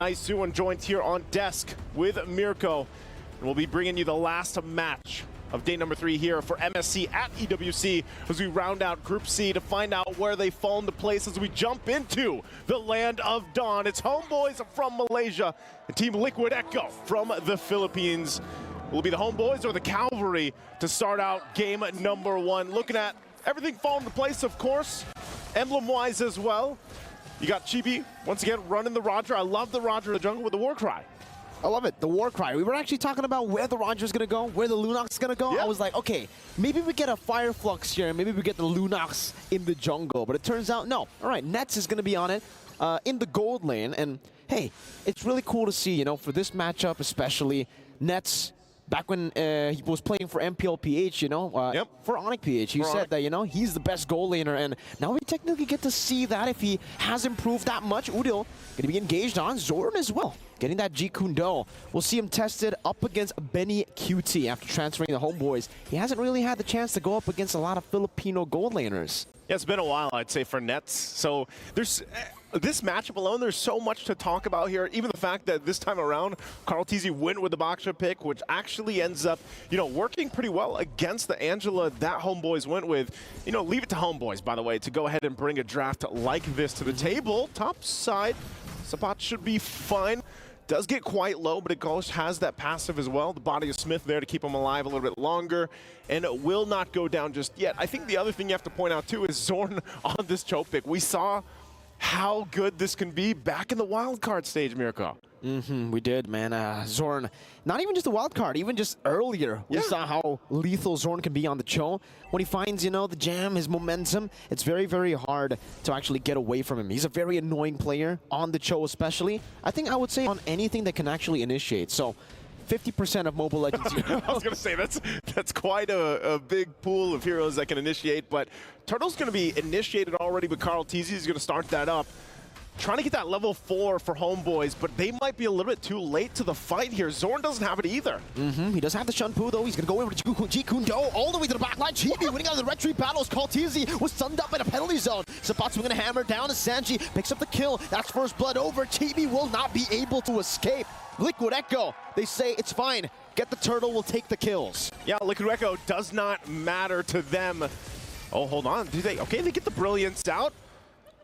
Suwon joined here on desk with Mirko. And we'll be bringing you the last match of day number 3 here for MSC at EWC as we round out Group C to find out where they fall into place as we jump into the land of dawn. It's HomeBois from Malaysia and Team Liquid Echo from the Philippines. Will be the HomeBois or the Cavalry to start out game number 1. Looking at everything falling into place, of course, emblem-wise as well. You got Chibi, once again, running the Roger. I love the Roger in the jungle with the war cry. I love it, the war cry. We were actually talking about where the Roger's gonna go, where the Lunox is gonna go. Yeah. I was like, okay, maybe we get a Fire Flux here, maybe we get the Lunox in the jungle. But it turns out, no. All right, Nets is gonna be on it in the gold lane. And hey, it's really cool to see, you know, for this matchup especially, Nets, back when he was playing for MPLPH, you know, for Onyx PH, he said that, you know, he's the best goal laner, and now we technically get to see that if he has improved that much. Udil going to be engaged on Zorn as well, getting that G Kundo. We'll see him tested up against Benny QT after transferring the HomeBois. He hasn't really had the chance to go up against a lot of Filipino gold laners. Yeah, it's been a while, I'd say, for Nets. So there's this matchup alone, there's so much to talk about here. Even the fact that this time around, Carl Tizzy went with the Baksha pick, which actually ends up, you know, working pretty well against the Angela that HomeBois went with. You know, leave it to HomeBois, by the way, to go ahead and bring a draft like this to the table. Top side, Sapat should be fine. Does get quite low, but it goes has that passive as well. The body of Smith there to keep him alive a little bit longer, and it will not go down just yet. I think the other thing you have to point out too is Zorn on this choke pick. We saw how good this can be back in the wild card stage, Mirko. We did, man. Zorn, not even just a wild card, even just earlier, we saw how lethal Zorn can be on the Cho. When he finds, you know, the jam, his momentum, it's very, very hard to actually get away from him. He's a very annoying player on the Cho especially. I think I would say on anything that can actually initiate. So 50% of Mobile Legends heroes. I was going to say, that's quite a big pool of heroes that can initiate, but Turtle's going to be initiated already, but Carl Tizzy is going to start that up. Trying to get that level 4 for HomeBois, but they might be a little bit too late to the fight here. Zorn doesn't have it either. He does have the Shunpu, though. He's going to go over to G Kundo all the way to the back line. Chibi winning out of the red tree battles. Carl Tizzy was stunned up in a penalty zone. Sapatsu going to hammer down, and Sanji picks up the kill. That's first blood over. Chibi will not be able to escape. Liquid Echo, they say it's fine. Get the turtle, we'll take the kills. Yeah, Liquid Echo does not matter to them. Oh, hold on. Do they? Okay, they get the Brilliance out.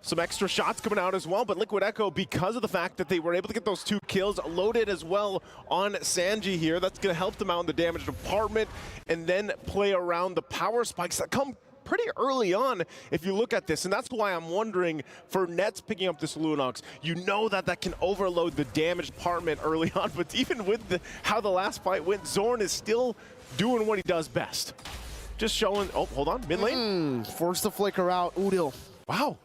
Some extra shots coming out as well, but Liquid Echo, because of the fact that they were able to get those 2 kills, loaded as well on Sanji here. That's going to help them out in the damage department, and then play around the power spikes that come pretty early on if you look at this. And that's why I'm wondering, for Nets picking up this Lunox, you know that that can overload the damage department early on, but even with how the last fight went, Zorn is still doing what he does best. Just showing, oh, hold on, mid lane. Force the flicker out, Udil. Wow.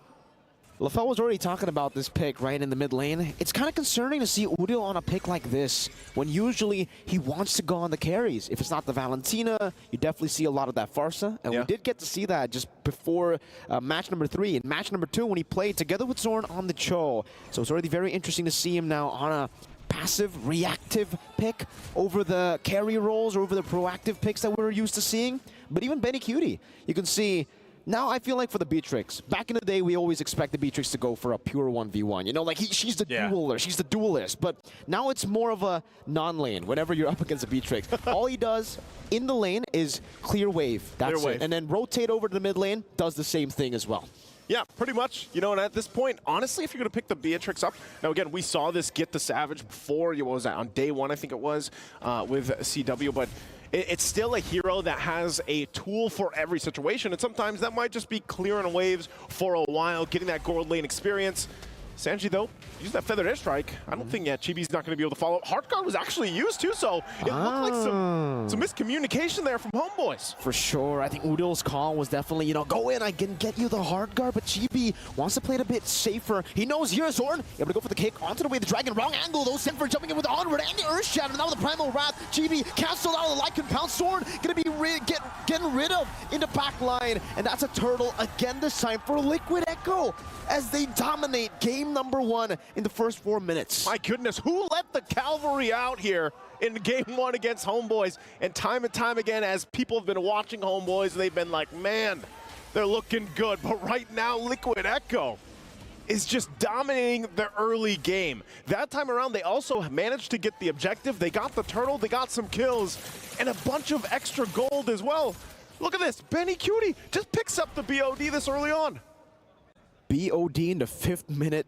LaFell was already talking about this pick right in the mid lane. It's kind of concerning to see Udil on a pick like this, when usually he wants to go on the carries. If it's not the Valentina, you definitely see a lot of that Farsa, and we did get to see that just before match number 3 and match number 2 when he played together with Zorn on the Cho. So it's already very interesting to see him now on a passive, reactive pick over the carry roles or over the proactive picks that we're used to seeing. But even Benny Cutie, you can see. Now I feel like for the Beatrix, back in the day we always expect the Beatrix to go for a pure 1v1. You know, like she's the dueler, she's the duelist. But now it's more of a non-lane whenever you're up against a Beatrix. All he does in the lane is clear wave. That's it. And then rotate over to the mid lane, does the same thing as well. Yeah, pretty much. You know, and at this point, honestly, if you're going to pick the Beatrix up, now again, we saw this get the Savage before, what was that, on day 1, I think it was, with CW, but it's still a hero that has a tool for every situation, and sometimes that might just be clearing waves for a while, getting that gold lane experience. Sanji, though, use that Feathered Airstrike. I don't think Chibi's not going to be able to follow. Heart Guard was actually used too, so it looked like some miscommunication there from HomeBois. For sure. I think Udil's call was definitely, you know, go in, I can get you the Heart Guard, but Chibi wants to play it a bit safer. He knows here's Zorn, able to go for the kick, onto the way of the Dragon, wrong angle though, Sinfer jumping in with the Onward and the Earth Shatter, now with the Primal Wrath. Chibi canceled out of the Light Compound. Zorn gonna be getting rid of in the back line, and that's a turtle again this time for Liquid Echo as they dominate game number 1 in the first 4 minutes. My goodness, who let the Cavalry out here in game 1 against HomeBois? And time again, as people have been watching HomeBois, they've been like, man, they're looking good. But right now, Liquid Echo is just dominating the early game. That time around, they also managed to get the objective. They got the turtle, they got some kills, and a bunch of extra gold as well. Look at this, Benny Cutie just picks up the BOD this early on. BOD in the 5th minute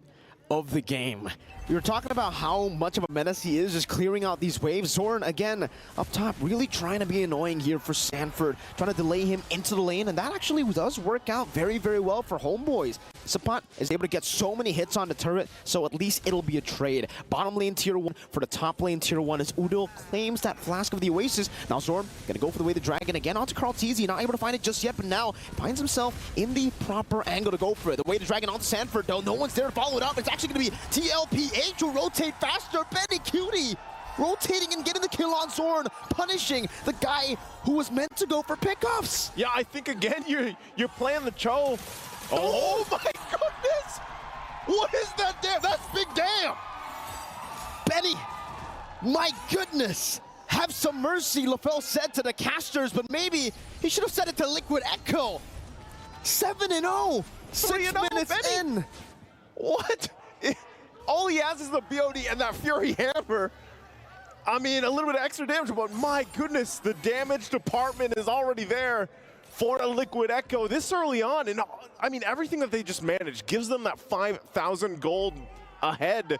of the game. We were talking about how much of a menace he is just clearing out these waves. Zorn, again, up top, really trying to be annoying here for Sanford, trying to delay him into the lane, and that actually does work out very, very well for HomeBois. Sapat is able to get so many hits on the turret, so at least it'll be a trade. Bottom lane tier 1 for the top lane tier 1 as Udo claims that Flask of the Oasis. Now Zorn gonna go for the way the dragon again onto Karl'Tezi, not able to find it just yet, but now finds himself in the proper angle to go for it. The way the dragon onto Sanford, though, no one's there to follow it up. It's actually gonna be TLPH to rotate faster. Benny Cutie rotating and getting the kill on Zorn, punishing the guy who was meant to go for pickups. Yeah, I think again you're playing the Cho. Oh my goodness! What is that damn? That's big damn! Benny, my goodness! Have some mercy, LaFell said to the casters, but maybe he should have said it to Liquid Echo. 7-0, 6 minutes Benny. in. What? All he has is the BOD and that Fury Hammer. I mean, a little bit of extra damage, but my goodness, the damage department is already there for a Liquid Echo this early on. And I mean, everything that they just managed gives them that 5,000 gold ahead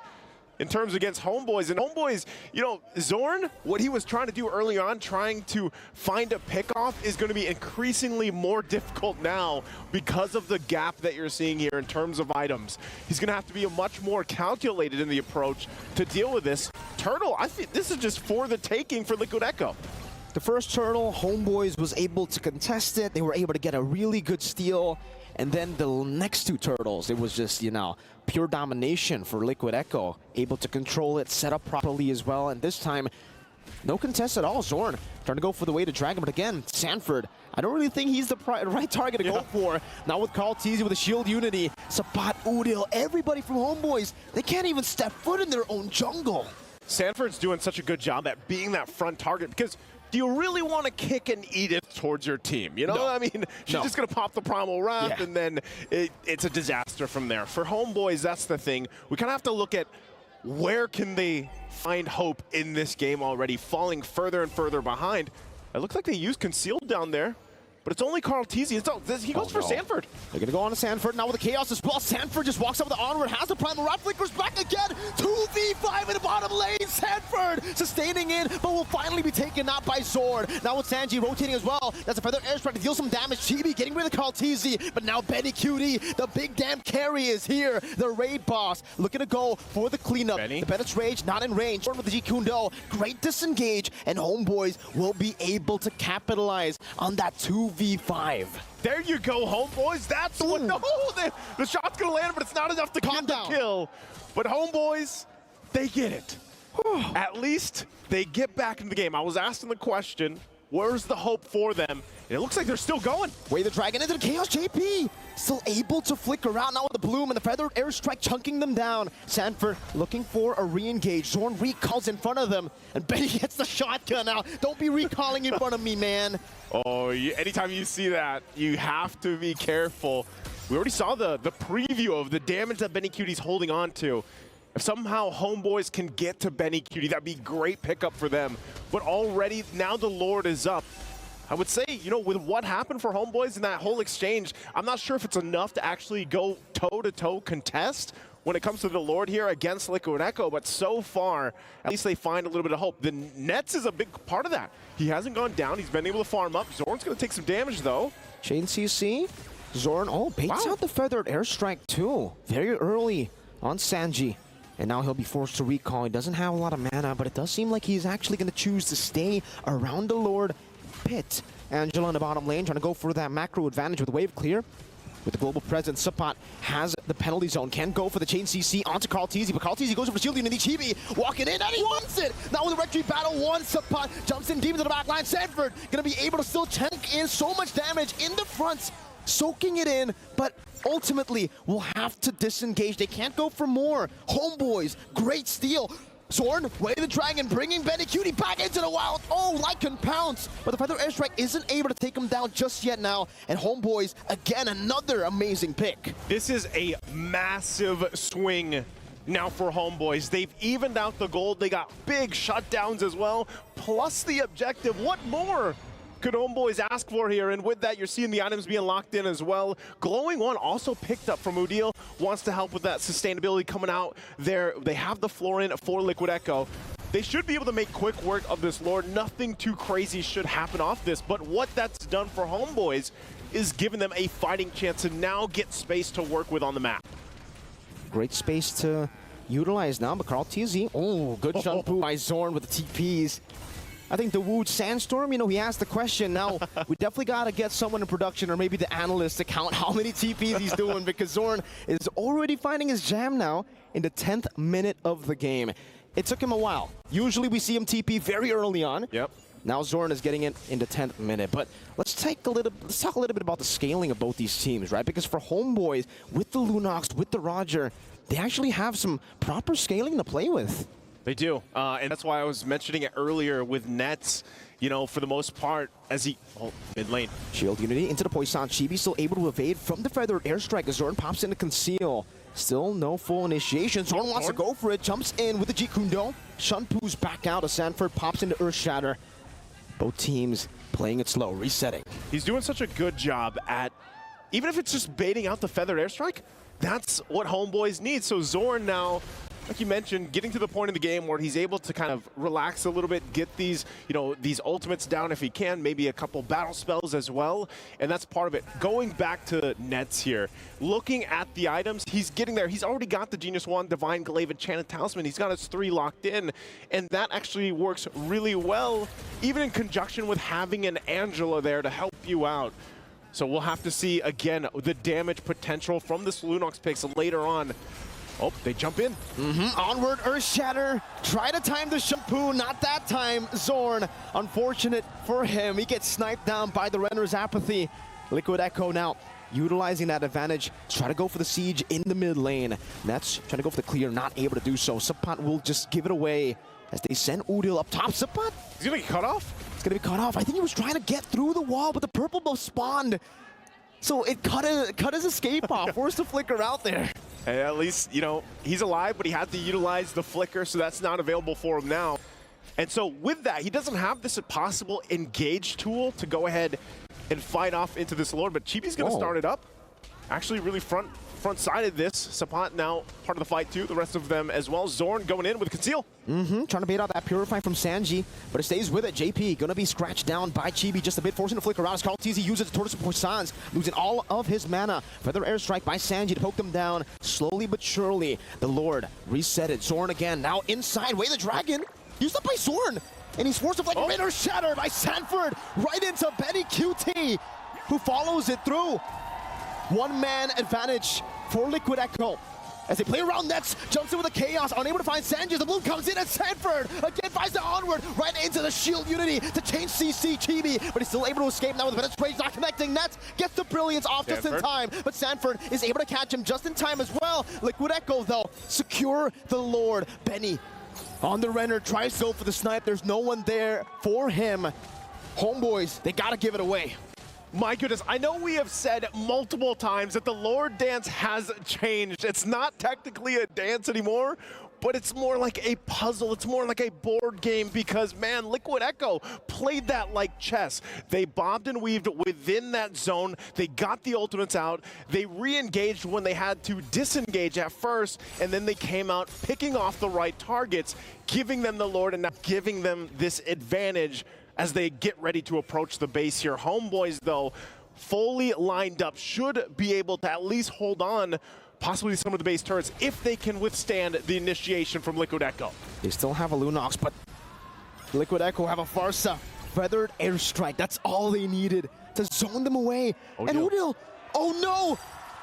in terms against HomeBois. And HomeBois, you know, Zorn, what he was trying to do early on, trying to find a pickoff, is going to be increasingly more difficult now because of the gap that you're seeing here in terms of items. He's going to have to be much more calculated in the approach to deal with this. Turtle, I think this is just for the taking for Liquid Echo. The first turtle, HomeBois was able to contest it. They were able to get a really good steal. And then the next 2 turtles, it was just, you know, pure domination for Liquid Echo. Able to control it, set up properly as well. And this time, no contest at all. Zorn trying to go for the way to dragon. But again, Sanford, I don't really think he's the right target to go for. Now with Karl'Tezi with the shield unity, Sapat, Udil, everybody from HomeBois, they can't even step foot in their own jungle. Sanford's doing such a good job at being that front target, because do you really want to kick an Edith towards your team? You know, No. I mean, she's just going to pop the Primal Wrath, Yeah. and then it's a disaster from there. For HomeBois, that's the thing. We kind of have to look at where can they find hope in this game already, falling further and further behind. It looks like they used Concealed down there, but it's only Karl'Tezi. He goes for Sanford. They're going to go on to Sanford now with the Chaos as well. Sanford just walks up with the onward, has the Primal Wrath, flickers back again. 2v5 in the bottom lane. Sanford sustaining in, but will finally be taken out by Zorn. Now with Sanji rotating as well. That's a feather airstrike to deal some damage. Chibi getting rid of Karl'Tezi, but now Benny Cutie, the big damn carry, is here. The raid boss looking to go for the cleanup. Benny. The Bennett's Rage not in range. Zorn with the G Kundo. Great disengage, and HomeBois will be able to capitalize on that 2v5. There you go, HomeBois. That's what. No, the shot's gonna land, but it's not enough to get the kill. But HomeBois, they get it. At least they get back in the game. I was asking the question, where's the hope for them? And it looks like they're still going. Way the dragon into the Chaos. JP still able to flicker out now with the Bloom and the feathered airstrike chunking them down. Sanford looking for a re-engage. Zorn recalls in front of them, and Benny gets the shotgun out. Don't be recalling in front of me, man. Oh, anytime you see that, you have to be careful. We already saw the preview of the damage that Benny Cutie's holding on to. If somehow HomeBois can get to Benny Cutie, that'd be great pickup for them. But already, now the Lord is up. I would say, you know, with what happened for HomeBois in that whole exchange, I'm not sure if it's enough to actually go toe-to-toe contest when it comes to the Lord here against Liquid Echo, but so far, at least they find a little bit of hope. The Nets is a big part of that. He hasn't gone down. He's been able to farm up. Zorn's going to take some damage, though. Chain CC. Zorn, baits out the feathered airstrike, too. Very early on Sanji. And now he'll be forced to recall. He doesn't have a lot of mana, but it does seem like he's actually going to choose to stay around the Lord pit. Angela in the bottom lane trying to go for that macro advantage with wave clear. With the global presence, Sapat has the penalty zone. Can go for the chain CC onto Karl'Tezi, but Karl'Tezi goes for shield unity. Chibi walking in, and he wants it! Now with the retreat battle, Sapat jumps in deep into the back line. Sanford gonna be able to still chunk in so much damage in the front, soaking it in, but ultimately will have to disengage. They can't go for more. HomeBois, great steal. Zorn, way the dragon, bringing Benny Cutie back into the wild. Oh, Lycan pounce, but the Feather Airstrike isn't able to take him down just yet now. And HomeBois, again, another amazing pick. This is a massive swing now for HomeBois. They've evened out the gold. They got big shutdowns as well, plus the objective. What more could HomeBois ask for here? And with that, you're seeing the items being locked in as well. Glowing One also picked up from Udil, wants to help with that sustainability coming out there. They have the floor in for Liquid Echo. They should be able to make quick work of this Lord. Nothing too crazy should happen off this, but what that's done for HomeBois is giving them a fighting chance to now get space to work with on the map. Great space to utilize now, but Carl TZ, oh, good jump by Zorn with the TPs. I think the Wood Sandstorm, you know, he asked the question. Now, we definitely got to get someone in production or maybe the analyst to count how many TPs he's doing, because Zorn is already finding his jam now in the 10th minute of the game. It took him a while. Usually we see him TP very early on. Yep. Now Zorn is getting it in the 10th minute. But let's talk a little bit about the scaling of both these teams, right? Because for HomeBois, with the Lunox, with the Roger, they actually have some proper scaling to play with. They do, and that's why I was mentioning it earlier with Nets, you know, for the most part, as he, mid lane. Shield Unity into the Poison. Chibi still able to evade from the Feathered Airstrike as Zorn pops into Conceal. Still no full initiation. Zorn wants to go for it, jumps in with the Jeet Kune Do. Shunpu's back out as Sanford pops into Earth Shatter. Both teams playing it slow, resetting. He's doing such a good job at, even if it's just baiting out the Feathered Airstrike, that's what HomeBois need. So Zorn now, like you mentioned, getting to the point in the game where he's able to kind of relax a little bit, get these, you know, these ultimates down if he can, maybe a couple battle spells as well, and that's part of it. Going back to Nets here, looking at the items, he's getting there. He's already got the Genius Wand, Divine Glaive, Enchanted Talisman. He's got his 3 locked in, and that actually works really well, even in conjunction with having an Angela there to help you out. So we'll have to see, again, the damage potential from this Lunox picks later on. Oh, they jump in. Onward, Earth Shatter. Try to time the Shampoo. Not that time, Zorn. Unfortunate for him. He gets sniped down by the Renner's Apathy. Liquid Echo now utilizing that advantage. Try to go for the siege in the mid lane. Nets trying to go for the clear, not able to do so. Sapat will just give it away as they send Udil up top. Sapat. He's going to get cut off? It's going to be cut off. I think he was trying to get through the wall, but the purple buff spawned. So it cut his escape off. Forced to flicker out there. And at least, you know, he's alive, but he had to utilize the flicker, so that's not available for him now. And so with that, he doesn't have this possible engage tool to go ahead and fight off into this Lord, but Chibi's going to start it up. Actually really front-sided this. Sapat now part of the fight too, the rest of them as well. Zorn going in with Conceal. Trying to bait out that Purify from Sanji, but it stays with it. JP gonna be scratched down by Chibi just a bit, forcing to flicker out as Carl TZ uses the Tortoise of Poisons, losing all of his mana. Feather Airstrike by Sanji to poke them down. Slowly but surely, the Lord reset it. Zorn again, now inside, Way the Dragon, used up by Zorn, and he's forced to flicker. Raider Shatter by Sanford, right into Benny QT, who follows it through. One-man advantage for Liquid Echo. As they play around Nets, jumps in with the Chaos, unable to find Sanji. The Bloom comes in and Sanford again finds the Onward right into the Shield Unity to change CC Chibi, but he's still able to escape now with the Penetration not connecting. Nets gets the Brilliance off just in time, but Sanford is able to catch him just in time as well. Liquid Echo though, secure the Lord. Benny on the Renner, tries to go for the snipe. There's no one there for him. HomeBois, they gotta give it away. My goodness, I know we have said multiple times that the Lord dance has changed. It's not technically a dance anymore, but it's more like a puzzle. It's more like a board game because, man, Liquid Echo played that like chess. They bobbed and weaved within that zone. They got the ultimates out. They re-engaged when they had to disengage at first, and then they came out picking off the right targets, giving them the Lord and now giving them this advantage as they get ready to approach the base here. HomeBois, though, fully lined up, should be able to at least hold on possibly some of the base turrets if they can withstand the initiation from Liquid Echo. They still have a Lunox, but Liquid Echo have a Farsa. Feathered Airstrike, that's all they needed to zone them away. And Udil, oh no!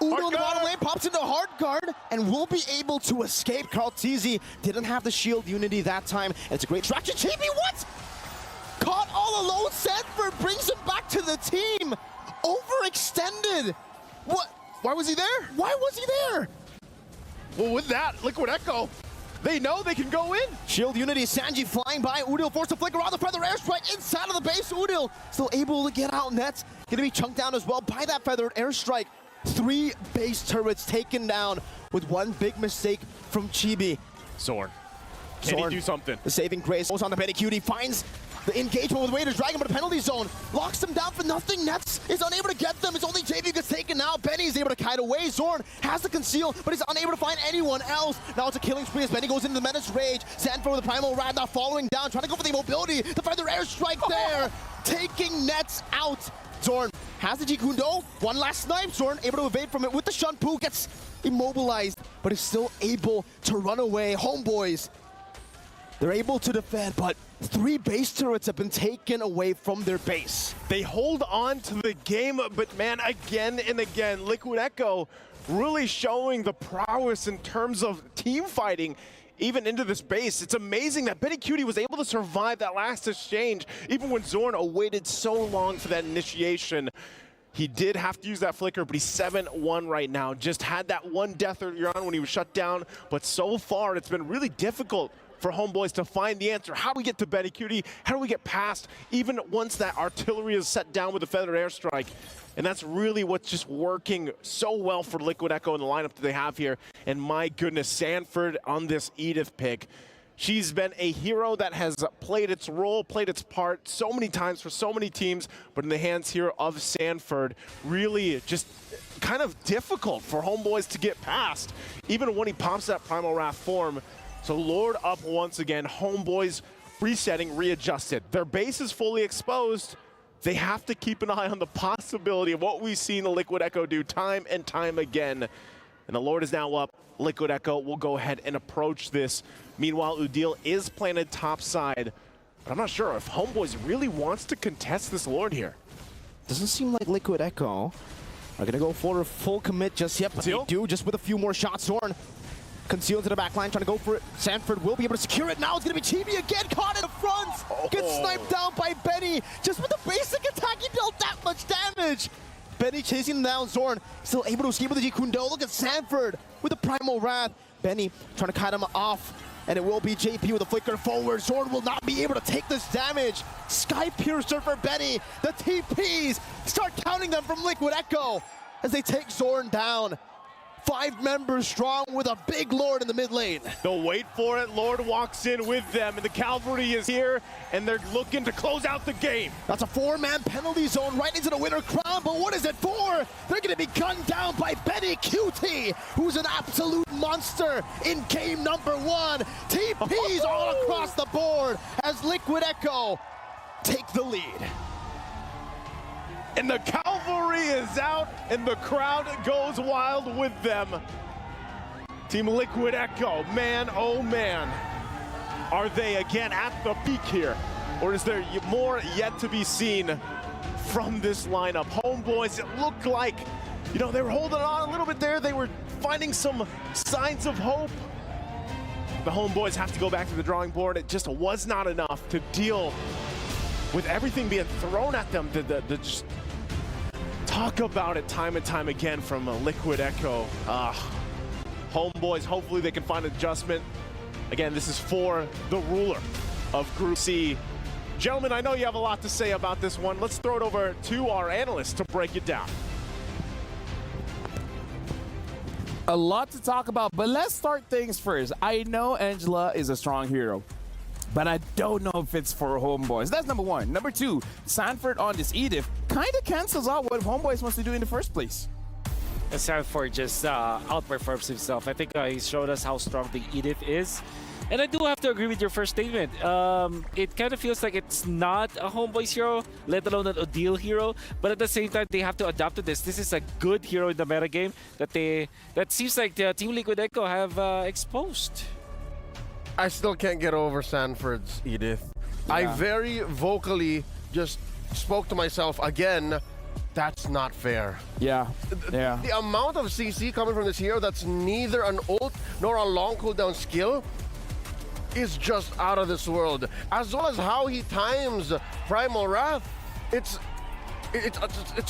Udil in the bottom lane pops into Hard Guard and will be able to escape. Carl TZ didn't have the Shield Unity that time, and it's a great distraction. Chibi, what? Caught all alone, Sanford brings him back to the team. Overextended. What? Why was he there? Why was he there? Well, with that, Liquid Echo They know they can go in. Shield Unity, Sanji flying by. Udil forced to flicker around the Feather Airstrike inside of the base. Udil still able to get out. Nets gonna be chunked down as well by that Feathered Airstrike. 3 base turrets taken down with one big mistake from Chibi. Zorn. Can he do something? The saving grace goes on the Benny Cutie, finds the engagement with Wader's Dragon, but a penalty zone locks them down for nothing. Nets is unable to get them. It's only JV gets taken out. Benny is able to kite away. Zorn has to conceal, but he's unable to find anyone else. Now it's a killing spree as Benny goes into the Menace Rage. Sanford with the Primal Rad now following down, trying to go for the mobility. The Feather Airstrike there, taking Nets out. Zorn has the Jikundo. One last snipe. Zorn able to evade from it with the Shunpu. Gets immobilized, but is still able to run away. HomeBois, they're able to defend, but 3 base turrets have been taken away from their base. They hold on to the game, but man, again and again, Liquid Echo really showing the prowess in terms of team fighting, even into this base. It's amazing that Benny Cutie was able to survive that last exchange, even when Zorn awaited so long for that initiation. He did have to use that flicker, but he's 7-1 right now. Just had that one death earlier on when he was shut down, but so far it's been really difficult for HomeBois to find the answer. How do we get to Benny Cutie? How do we get past, even once that artillery is set down with the Feathered Airstrike? And that's really what's just working so well for Liquid Echo in the lineup that they have here. And my goodness, Sanford on this Edith pick. She's been a hero that has played its role, played its part so many times for so many teams, but in the hands here of Sanford, really just kind of difficult for HomeBois to get past, even when he pops that Primal Wrath form. So Lord up once again, HomeBois resetting, readjusted. Their base is fully exposed. They have to keep an eye on the possibility of what we've seen the Liquid Echo do time and time again. And the Lord is now up. Liquid Echo will go ahead and approach this. Meanwhile, Udil is planted topside. But I'm not sure if HomeBois really wants to contest this Lord here. Doesn't seem like Liquid Echo are gonna go for a full commit just yet, but they do just with a few more shots. Zorn concealed to the back line, trying to go for it. Sanford will be able to secure it. Now it's going to be Chibi again, caught in the front. Gets sniped down by Benny. Just with the basic attack, he dealt that much damage. Benny chasing him down. Zorn still able to escape with the Jikundo. Look at Sanford with the Primal Wrath. Benny trying to cut him off. And it will be JP with a flicker forward. Zorn will not be able to take this damage. Sky Piercer for Benny. The TPs start counting them from Liquid Echo as they take Zorn down. 5 members strong with a big Lord in the mid lane. They'll wait for it. Lord walks in with them, and the cavalry is here, and they're looking to close out the game. That's a 4-man penalty zone right into the winner crown, but what is it for? They're going to be gunned down by Benny Cutie, who's an absolute monster in game number 1. TPs all across the board as Liquid Echo take the lead. And the cavalry is out, and the crowd goes wild with them. Team Liquid Echo, man, oh man. Are they again at the peak here? Or is there more yet to be seen from this lineup? HomeBois, it looked like, you know, they were holding on a little bit there. They were finding some signs of hope. The HomeBois have to go back to the drawing board. It just was not enough to deal with everything being thrown at them. Just talk about it time and time again from Liquid Echo. HomeBois, hopefully they can find an adjustment. Again, this is for the ruler of Group C. Gentlemen, I know you have a lot to say about this one. Let's throw it over to our analyst to break it down. A lot to talk about, but let's start things first. I know Angela is a strong hero, but I don't know if it's for HomeBois. That's number 1. Number 2, Sanford on this Edith kind of cancels out what HomeBois wants to do in the first place. Sanford just outperforms himself. I think he showed us how strong the Edith is. And I do have to agree with your first statement. It kind of feels like it's not a HomeBois hero, let alone an Odile hero. But at the same time, they have to adapt to this. This is a good hero in the metagame that seems like the Team Liquid Echo have exposed. I still can't get over Sanford's Edith. Yeah. I very vocally just spoke to myself again, that's not fair. Yeah. The amount of CC coming from this hero that's neither an ult nor a long cooldown skill is just out of this world. As well as how he times Primal Wrath, it's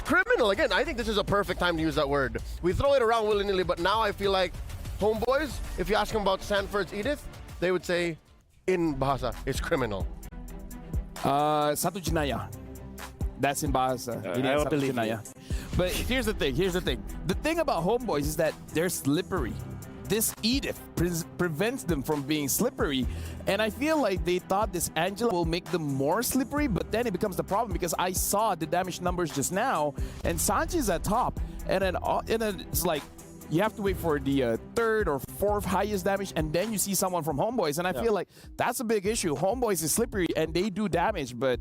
criminal. Again, I think this is a perfect time to use that word. We throw it around willy-nilly, but now I feel like HomeBois, if you ask him about Sanford's Edith, they would say in Bahasa is criminal. Satu jenayah. That's in Bahasa. It I is don't satu believe jenayah. But here's the thing. The thing about HomeBois is that they're slippery. This edict prevents them from being slippery. And I feel like they thought this Angela will make them more slippery, but then it becomes the problem because I saw the damage numbers just now, and Sanchez at top. And then it's like, you have to wait for the third or fourth highest damage, and then you see someone from HomeBois. And I feel like that's a big issue. HomeBois is slippery, and they do damage, but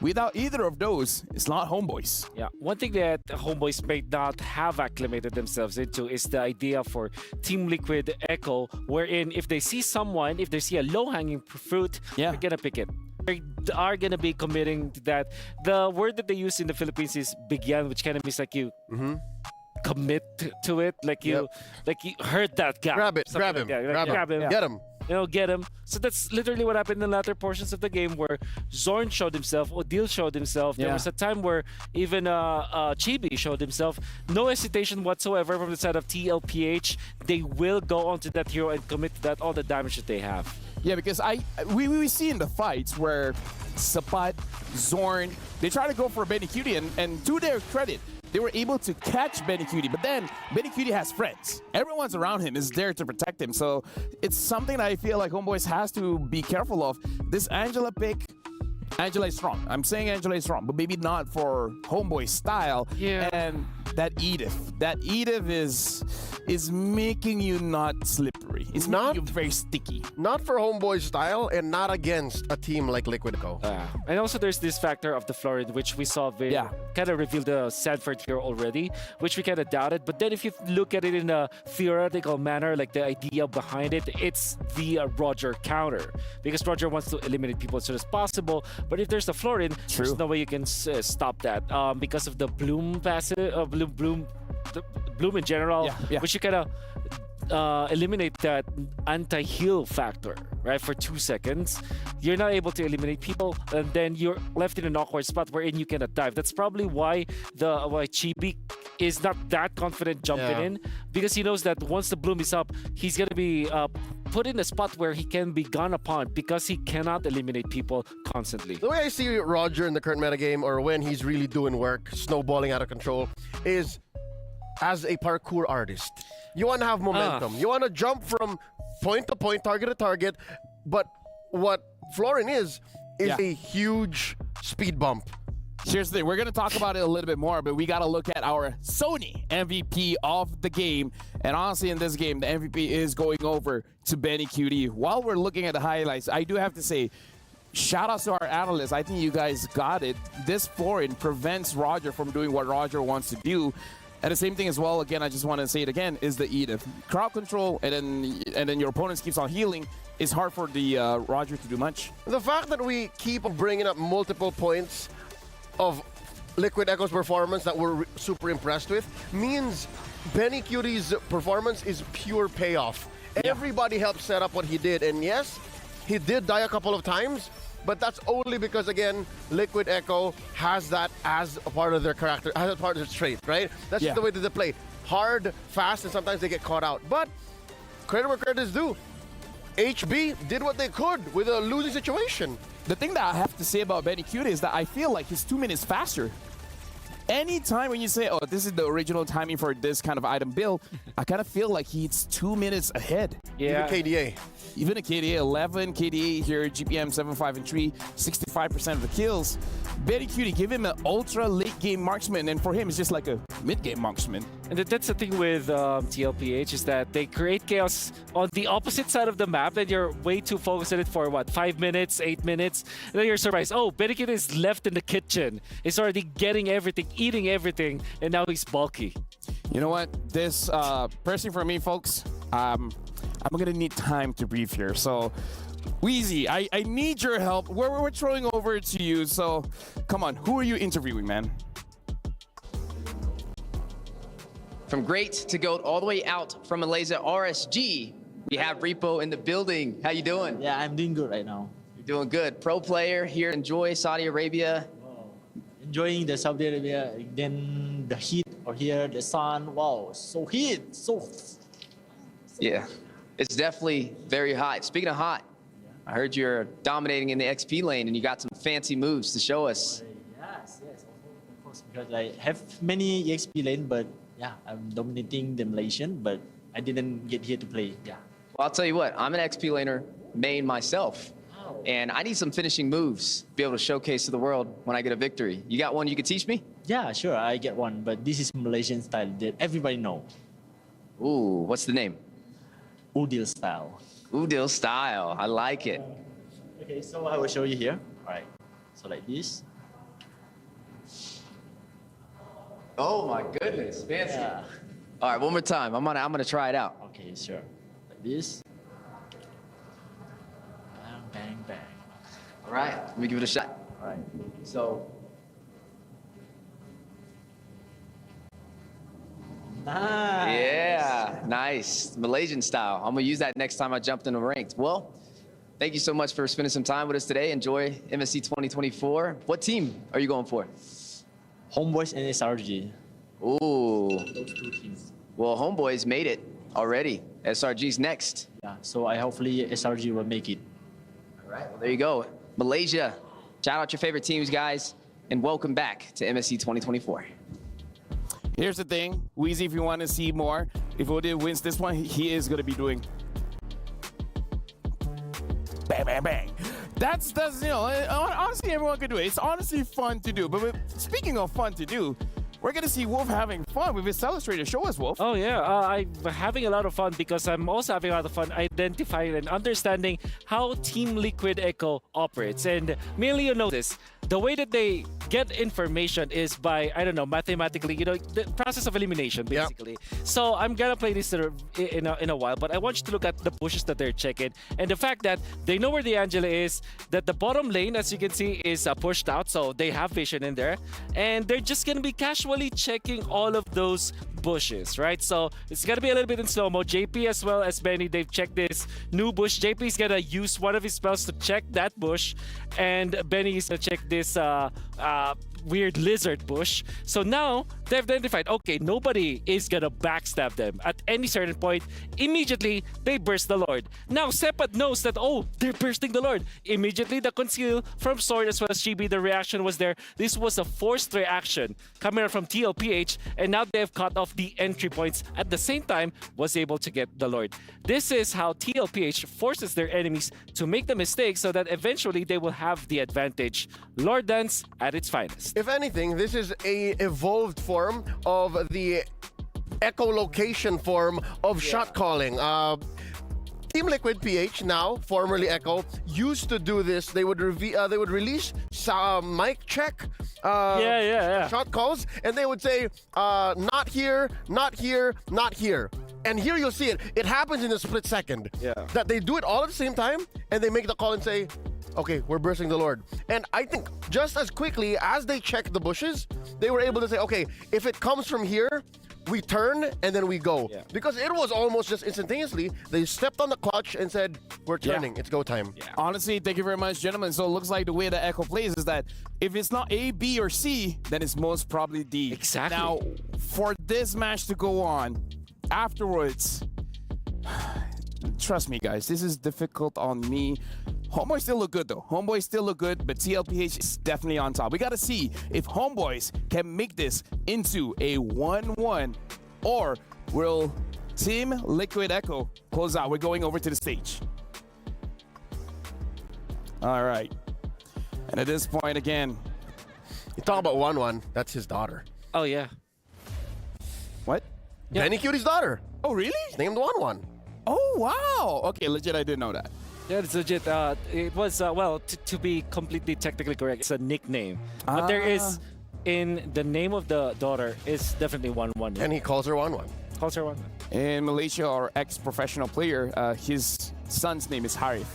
without either of those, it's not HomeBois. Yeah, one thing that HomeBois may not have acclimated themselves into is the idea for Team Liquid Echo, wherein if they see someone, if they see a low-hanging fruit, they're gonna pick it. They are gonna be committing to that. The word that they use in the Philippines is bigyan, which kind of means like you commit to it, like you hurt that guy. Grab it, grab him, like that. Like, grab him, get him. You know, get him. So that's literally what happened in the latter portions of the game where Zorn showed himself, Odile showed himself. There was a time where even Chibi showed himself. No hesitation whatsoever from the side of TLPH. They will go onto that hero and commit to that all the damage that they have. Yeah, because we see in the fights where Sapat, Zorn, they try to go for Benny Cutie, and to their credit, they were able to catch Benny Cutie, but then Benny Cutie has friends. Everyone's around him is there to protect him. So it's something that I feel like HomeBois has to be careful of. This Angela pick, Angela is strong. I'm saying Angela is strong, but maybe not for HomeBois style. Yeah. And that Edith is making you not slippery. It's Not- making you very sticky. Not for HomeBois style, and not against a team like Liquid Echo. And also there's this factor of the Florid, which we saw kind of revealed the Sanford hero already, which we kind of doubted. But then if you look at it in a theoretical manner, like the idea behind it, it's the Roger counter. Because Roger wants to eliminate people as soon as possible. But if there's the Florid, there's no way you can stop that. Because of the Bloom passive, the Bloom in general, which you kind of eliminate that anti-heal factor, right, for 2 seconds. You're not able to eliminate people, and then you're left in an awkward spot wherein you cannot dive. That's probably why Chibi is not that confident jumping in, because he knows that once the bloom is up, he's gonna be put in a spot where he can be gone upon because he cannot eliminate people constantly. The way I see Roger in the current metagame, or when he's really doing work, snowballing out of control, is as a parkour artist. You want to have momentum. You want to jump from point to point, target to target. But what Florin is a huge speed bump. Here's the thing. We're going to talk about it a little bit more, but we got to look at our Sony MVP of the game. And honestly, in this game, the MVP is going over to Benny Cutie. While we're looking at the highlights, I do have to say, shout out to our analysts. I think you guys got it. This Florin prevents Roger from doing what Roger wants to do. And the same thing as well, again, I just want to say it again, is the Edith. Crowd control, and then your opponent keeps on healing. It's hard for the Roger to do much. The fact that we keep bringing up multiple points of Liquid Echo's performance that we're super impressed with means Benny Cutie's performance is pure payoff. Everybody helped set up what he did, and yes, he did die a couple of times, but that's only because, again, Liquid Echo has that as a part of their character, as a part of their trait, right? That's just the way that they play. Hard, fast, and sometimes they get caught out. But credit where credit is due. HB did what they could with a losing situation. The thing that I have to say about Benny Cutie is that I feel like he's 2 minutes faster. Anytime when you say, oh, this is the original timing for this kind of item build, I kind of feel like he's 2 minutes ahead. Yeah. Even KDA. Even a KDA 11, KDA here, GPM 7-5 and 3, 65% of the kills. Benny Cutie, give him an ultra late game marksman, and for him, it's just like a mid game marksman. And that's the thing with TLPH is that they create chaos on the opposite side of the map, and you're way too focused on it for what, 5 minutes, 8 minutes, and then you're surprised. Oh, Benny Cutie is left in the kitchen. He's already getting everything, eating everything, and now he's bulky. You know what? This personally for me, folks, I'm gonna need time to brief here. So, Wheezy, I need your help. We're throwing over to you. So, come on, who are you interviewing, man? From great to GOAT all the way out from Malaysia, RSG, we have Repo in the building. How you doing? Yeah, I'm doing good right now. You're doing good. Pro player here. Enjoy Saudi Arabia. Enjoying the Saudi Arabia, then the heat or here, the sun. Wow, so heat, so. Yeah. It's definitely very hot. Speaking of hot, I heard you're dominating in the XP lane and you got some fancy moves to show us. Yes, of course, because I have many EXP lane, but yeah, I'm dominating the Malaysian, but I didn't get here to play. Yeah. Well, I'll tell you what, I'm an XP laner main myself. And I need some finishing moves to be able to showcase to the world when I get a victory. You got one you could teach me? Yeah, sure, I get one, but this is Malaysian style that everybody know. Ooh, what's the name? Udil style. Udil style. I like it. Okay, so I will show you here. All right, so like this. Oh my goodness, fancy. Yeah. All right, one more time. I'm gonna try it out. Okay, sure. Like this. Bang, bang, bang. All right, let me give it a shot. All right. So, Nice. yeah, nice. Malaysian style. I'm gonna use that next time I jumped in the ranked. Well, thank you so much for spending some time with us today. Enjoy MSC 2024. What team are you going for? HomeBois and SRG. Ooh, Those two teams. well, HomeBois made it already. SRG's next. Yeah, so I hopefully SRG will make it. All right, well, there you go. Malaysia, shout out your favorite teams, guys, and welcome back to MSC 2024. Here's the thing, Weezy, if you want to see more, if Odin wins this one, he is going to be doing bang, bang, bang. That's you know, honestly, everyone can do it. It's honestly fun to do. But speaking of fun to do, we're going to see Wolf having fun with his Illustrator. Show us, Wolf. Oh yeah, I'm having a lot of fun because I'm also having a lot of fun identifying and understanding how Team Liquid Echo operates. And mainly you know this, the way that they get information is by, I don't know, mathematically, you know, the process of elimination, basically. So I'm gonna play this in a while, but I want you to look at the bushes that they're checking. And the fact that they know where the Angela is, that the bottom lane, as you can see, is pushed out, so they have vision in there. And they're just gonna be casually checking all of those bushes, right? So it's gonna be a little bit in slow-mo. JP as well as Benny, they've checked this new bush. JP's gonna use one of his spells to check that bush, and Benny is gonna check this weird lizard bush. So now they've identified, okay, nobody is gonna backstab them at any certain point. Immediately they burst the Lord. Now Sepad knows that, oh, they're bursting the Lord. Immediately the conceal from Sword as well as GB, the reaction was there. This was a forced reaction coming out from TLPH, and now they've cut off the entry points. At the same time, was able to get the Lord. This is how TLPH forces their enemies to make the mistake so that eventually they will have the advantage. Lord Dance at its finest. If anything, this is a evolved form of the echolocation form of shot calling. Team Liquid PH, now formerly Echo, used to do this. They would release mic check shot calls, and they would say not here, not here, not here. And here you'll see it. It happens in a split second. Yeah. That they do it all at the same time, and they make the call and say, okay, we're bursting the Lord. And I think just as quickly as they checked the bushes, they were able to say, okay, if it comes from here, we turn and then we go. Yeah. Because it was almost just instantaneously. They stepped on the clutch and said, we're turning. It's go time. Yeah. Honestly, thank you very much, gentlemen. So it looks like the way that Echo plays is that if it's not A, B, or C, then it's most probably D. Exactly. Now, for this match to go on, afterwards, trust me, guys, this is difficult on me. HomeBois still look good, though. HomeBois still look good, but TLPH is definitely on top. We got to see if HomeBois can make this into a 1-1, or will Team Liquid Echo close out? We're going over to the stage. All right. And at this point, again, You talk about 1-1, that's his daughter. Oh yeah. what? Yeah. Benny Cutie's daughter. Oh, really? It's named 1-1. Oh, wow. Okay, legit, I didn't know that. Yeah, it's legit. It was, well, to be completely technically correct, it's a nickname. But there is, in the name of the daughter, is definitely 1-1. And he calls her 1-1. Calls her 1-1. In Malaysia, our ex-professional player, his son's name is Harith.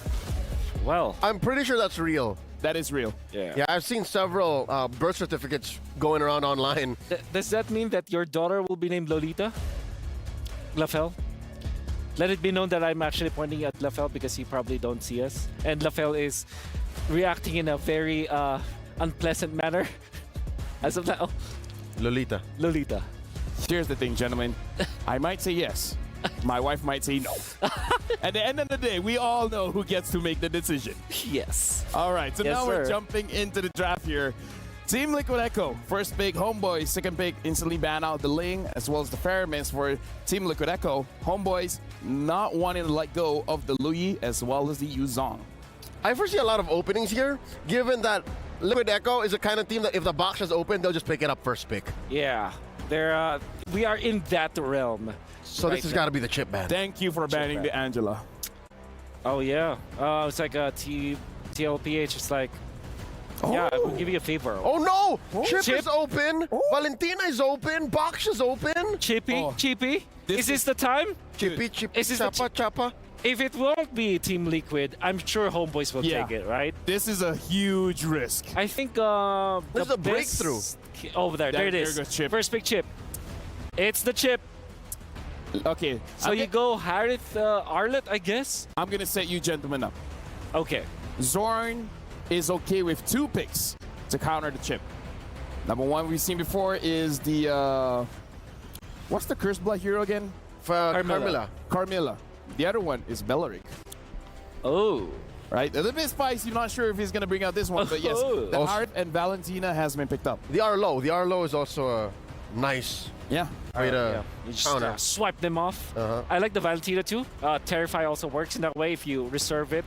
Well, I'm pretty sure that's real. That is real. yeah. Yeah, I've seen several birth certificates going around online. Does that mean that your daughter will be named Lolita? Lafel? Let it be known that I'm actually pointing at Lafel because he probably don't see us. And Lafel is reacting in a very unpleasant manner as of now. Lolita. Lolita. Here's the thing, gentlemen. I might say yes, My wife might say no. At the end of the day, we all know who gets to make the decision. Yes. All right, so Yes, now we're sir. jumping into the draft here. Team Liquid Echo, first pick, HomeBois. Second pick, instantly ban out the Ling, as well as the Pheromones for Team Liquid Echo. HomeBois not wanting to let go of the Luyi as well as the Yuzong. I foresee a lot of openings here, given that Liquid Echo is the kind of team that if the box is open, they'll just pick it up first pick. Yeah. We are in that realm. So this has got to be the chip ban. Thank you for banning the Angela. Oh, yeah. It's like a TLPH. It's like, yeah, I will give you a favor. Oh no! Chip Chip. is open. Valentina is open. Box is open. Chippy. Is this the time? Chippy, chippy, Is this the chapa, chapa. If it won't be Team Liquid, I'm sure HomeBois will Yeah. take it, right? This is a huge risk. I think This is the a breakthrough. Over there it There is. goes Chip. First pick Chip. It's the Chip. Okay, So you go Harith Arlet, I guess? I'm going to set you gentlemen up. Okay. Zorn is okay with 2 picks to counter the chip. Number one we've seen before is the what's the Curse Blood hero again? Carmilla. Carmilla. The other one is Bellaric. Oh. Right? A little bit spicy. I'm not sure if he's gonna bring out this one, but yes, Oh. the Heart and Valentina has been picked up. The Arlo. The Arlo is also a nice Yeah. way to Yeah. You just counter. swipe them off. Uh-huh. I like the Valentina too. Terrify also works in that way if you reserve it.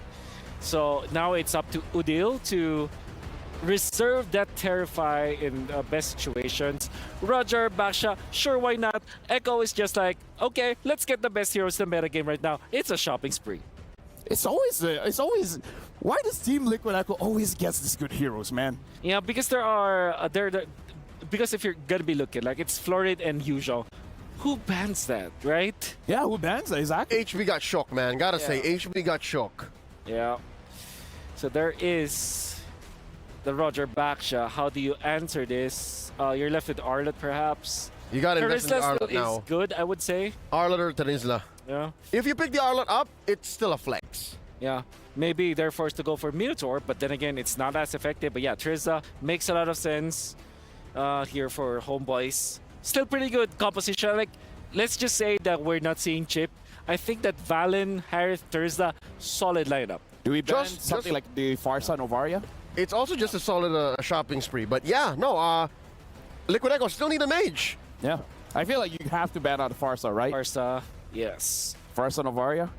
So now it's up to Udil to reserve that Terrify in best situations. Roger, Basha, sure, why not? Echo is just like, okay, let's get the best heroes in the metagame right now. It's a shopping spree. It's always. Why does Team Liquid Echo always gets these good heroes, man? Yeah, because because if you're gonna be looking like it's Florid and Usual, who bans that, right? Yeah, who bans that? Exactly. HB got shook, man. Gotta say, HB got shook. Yeah. So there is the Roger Baksha. How do you answer this? You're left with Arlet, perhaps. You gotta invest in the Terizla Arlet still now. is good, I would say. Arlet or Terizla. Yeah. If you pick the Arlet up, it's still a flex. Yeah. Maybe they're forced to go for Minotaur, but then again, it's not as effective. But yeah, Terizla makes a lot of sense here for HomeBois. Still pretty good composition. Like, let's just say that we're not seeing Chip. I think that Valen, Harith, Terizla, solid lineup. Do we ban Just- something like the Farsa Novaria? It's also just a solid shopping spree. But yeah, no, Liquid Echo still need a mage. Yeah. I feel like you have to ban out the Farsa, right? Farsa, yes. Farsa Novaria?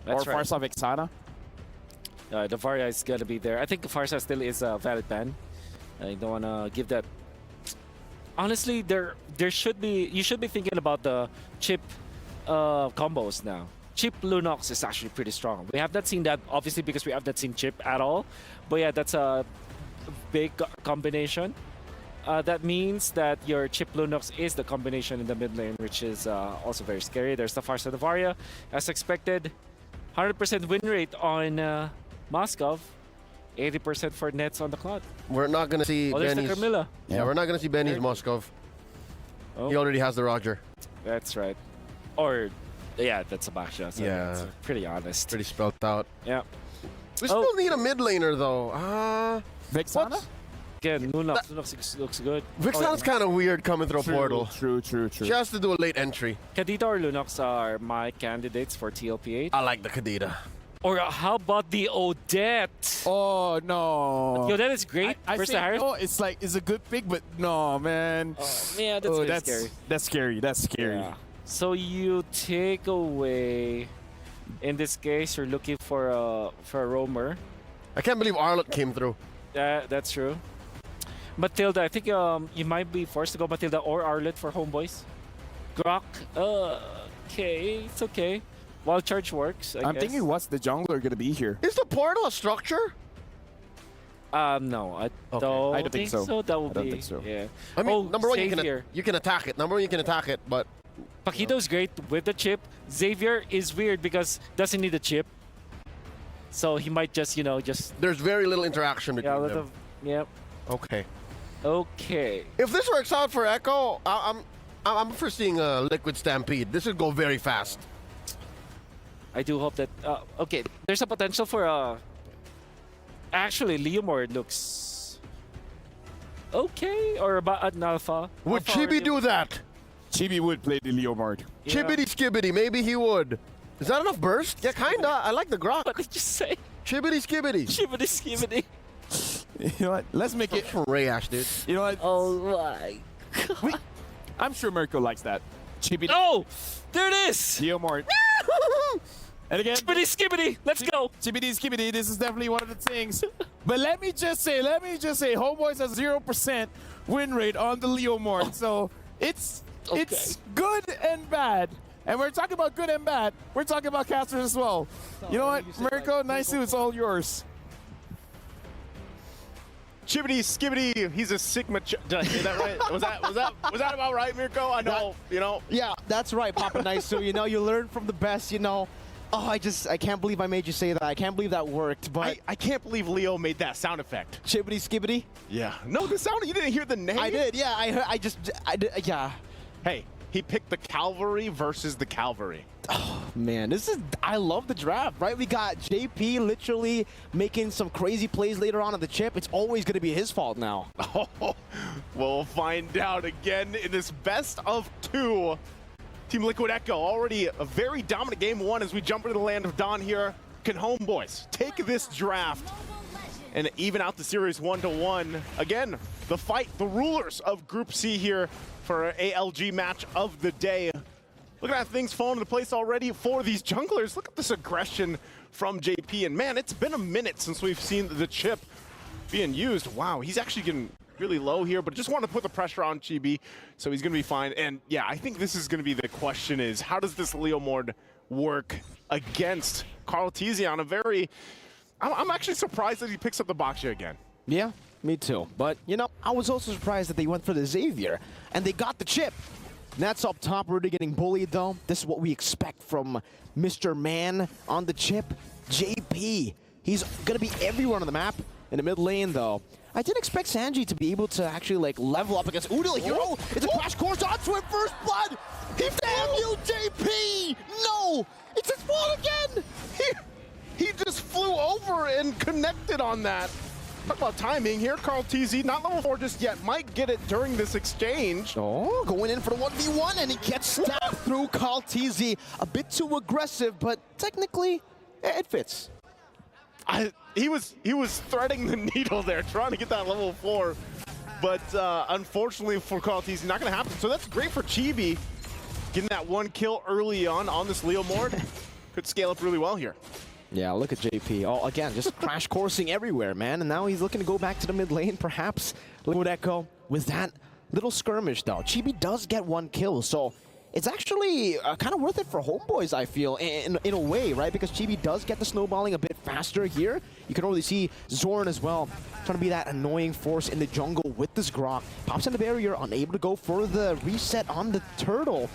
That's or right. Farsa Vexana? The Varia is gonna be there. I think Farsa still is a valid ban. I don't wanna give that. Honestly, there should be. You should be thinking about the chip combos now. Chip Lunox is actually pretty strong. We have not seen that obviously because we have not seen Chip at all. But yeah, that's a big combination. That means that your Chip Lunox is the combination in the mid lane, which is also very scary. There's the Farsa Navaria, as expected. 100% win rate on Moscow. 80% for nets on the cloud. We're not gonna see Oh, there's the Benny's. Carmilla. Yeah, we're not gonna see Benny's Moskov. Oh, He already has the Roger. that's right. Or, yeah, that's a backshot. So Yeah. it's pretty honest. Pretty spelled out. Yeah. We Oh. still need a mid laner though. Vexana? What's- Again, Lunox looks good. Vixen's kind of weird coming through a portal. True. She has to do a late entry. Kadita or Lunox are my candidates for TLP8. I like the Kadita. Or how about the Odette? Oh, no. Yo, that is great. I First say Harith. no, it's like, it's a good pick, but no, man. Yeah, that's Oh, really scary. That's scary. That's scary. Yeah. So you take away. In this case, you're looking for a roamer. I can't believe Arlet came through. That's true. Matilda, I think you might be forced to go Matilda or Arlet for HomeBois. Grok, okay, it's okay. Wild charge works. I I'm guess. thinking, what's the jungler gonna be here? Is the portal a structure? No, I don't think so. That would I don't be. think so. Yeah. I mean, number one, Xavier. you can attack it. Number one, you can attack it, but Paquito's great with the chip. Xavier is weird because doesn't need a chip. So he might just, just there's very little interaction between yeah, a lot them. of yep. Okay. Okay. If this works out for Echo, I'm foreseeing a Liquid Stampede. This would go very fast. I do hope that okay, there's a potential for actually Leomord looks okay or about an alpha. Would Alpha Chibi or- do that? Chibi would play the Leomord. Yeah. Chibi skibbity, maybe he would. Is that enough burst? Yeah, kinda. I like the grok. What did you say? Chibbity skibbity. Shibbity skibbity. You know what? Let's make it. Trash, dude. You know what? Oh my. I'm sure Mirko likes that. Chibi. Oh! There it is! Leo Mort. And again, Shibbity skibbity! Let's go! Chibbity Skibbity, this is definitely one of the things. But let me just say, HomeBois has 0% win rate on the Leo Mort. So it's good and bad. And we're talking about good and bad. We're talking about casters as well. You know what, Mirko, nice, it's all yours. Chibbity skibbity, he's a Sigma. Did I say that right? Was that about right, Mirko? I know, you know. Yeah, that's right, Papa Naisu. You know, you learn from the best, you know. Oh, I can't believe I made you say that. I can't believe that worked, but... I can't believe Leo made that sound effect. Chibbity skibbity? Yeah. No, the sound, you didn't hear the name? I did, yeah. I did, yeah. Hey, he picked the Cavalry versus the Cavalry. Oh, man, I love the draft, right? We got JP literally making some crazy plays later on the chip. It's always going to be his fault now. Oh, we'll find out again in this best of 2. Team Liquid Echo already a very dominant game 1 as we jump into the land of Dawn here. Can HomeBois take this draft and even out the series 1-1? Again, the fight, the rulers of Group C here for an ALG match of the day. Look at that, things falling into place already for these junglers. Look at this aggression from JP. And man, it's been a minute since we've seen the chip being used. Wow, he's actually getting really low here, but just want to put the pressure on Chibi, so he's going to be fine. And yeah, I think this is going to be the question is, how does this Leo Mord work against Carl Tizzy on a very... I'm actually surprised that he picks up the Baksha again. Yeah, me too. But, you know, I was also surprised that they went for the Xavier, and they got the chip. Nets up top, really getting bullied, though. This is what we expect from Mr. Man on the chip. JP, he's going to be everywhere on the map. In the mid lane, though, I didn't expect Sanji to be able to actually, like, level up against Udil Hero. It's a crash course onto him, first blood. Damn you, JP! No! It's his fault again! He just flew over and connected on that. Talk about timing here. Carl TZ, not level 4 just yet, might get it during this exchange. Oh, going in for the 1v1, and he gets stabbed through Carl TZ. A bit too aggressive, but technically, it fits. He was threading the needle there, trying to get that level 4. But unfortunately for Carl TZ, not going to happen. So that's great for Chibi. Getting that 1 kill early on this Leo Mord. Could scale up really well here. Yeah, look at JP. Oh, again, just crash coursing everywhere, man. And now he's looking to go back to the mid lane, perhaps. Liquid Echo with that little skirmish, though. Chibi does get 1 kill, so it's actually kind of worth it for HomeBois, I feel, in a way, right? Because Chibi does get the snowballing a bit faster here. You can already see Zorn as well, trying to be that annoying force in the jungle with this Grok. Pops in the barrier, unable to go for the reset on the turtle.